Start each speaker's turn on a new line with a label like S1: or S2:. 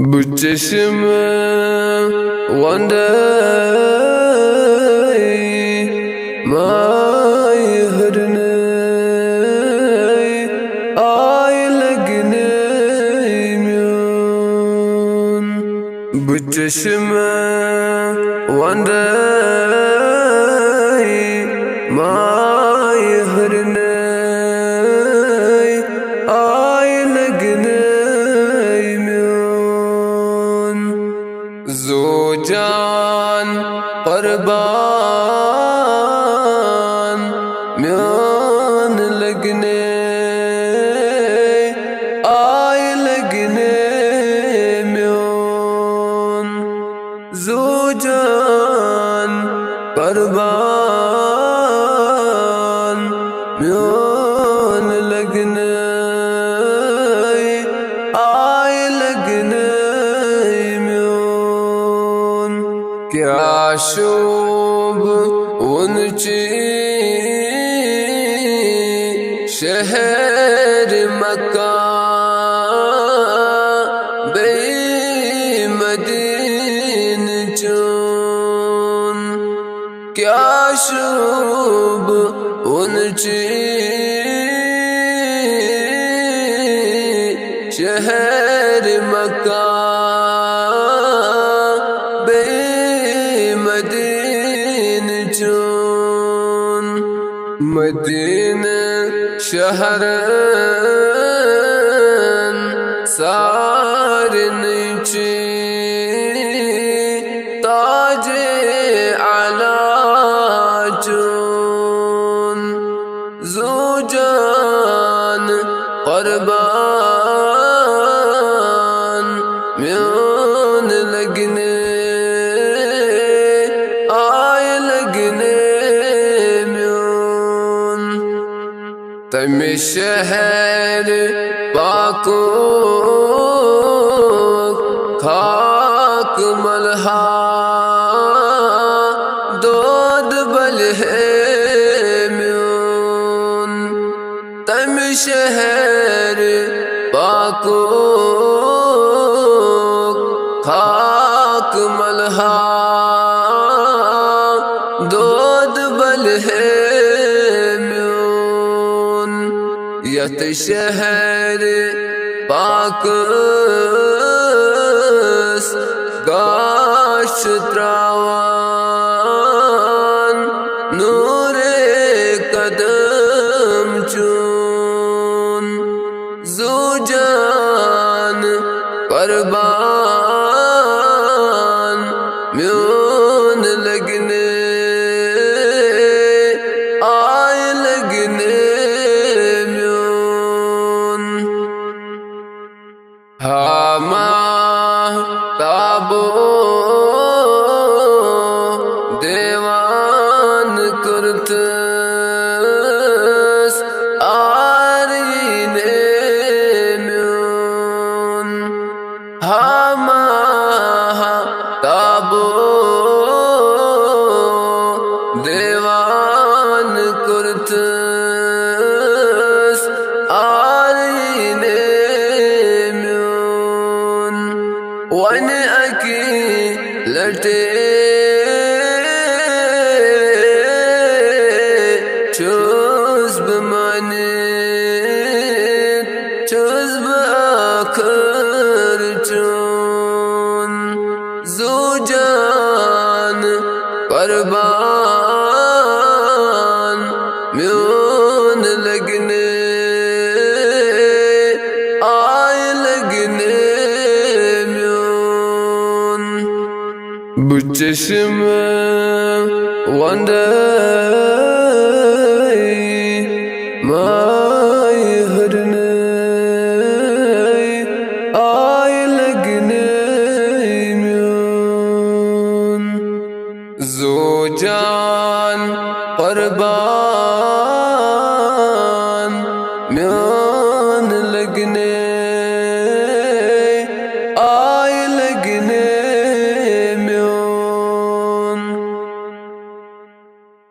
S1: Bu çeşme vande may hırne ay लगने म्यून bu çeşme vande may hırne ay लगने ज़ो जान क़ुरबान म्यान लगने आय लगने म्यान ज़ो जान क़ुरबान म्यान लगने आय लगने क्या शोभ उनची शहर मक्का बे मदीन चून क्या शोभ उनची शहर मक्का मदीने शहर सारे नीचे ताजे आला चून ज़ो जान क़ुरबान म्यान लगने आय लगने तमे शहर पाको खाक मलहा दोद बल है म्यून तमे शहर पाको खाक मलहा दोद बल है यत शहर पाकस गाश त्रावान नूरे कदम चून ज़ो जान क़ुरबान म्यान लगने आय लगने हामा ताबो देवान कुर्तस आरीने म्यून हामा ताबो देवान कुर्तस आरीने वन अकी लटे चुज़्ब मने चुज़्ब आखर चून ज़ो जान क़ुरबान म्यान लगने आय लगने bu çeşme vande may hırne ay लगने म्यून ज़ो जान क़ुरबान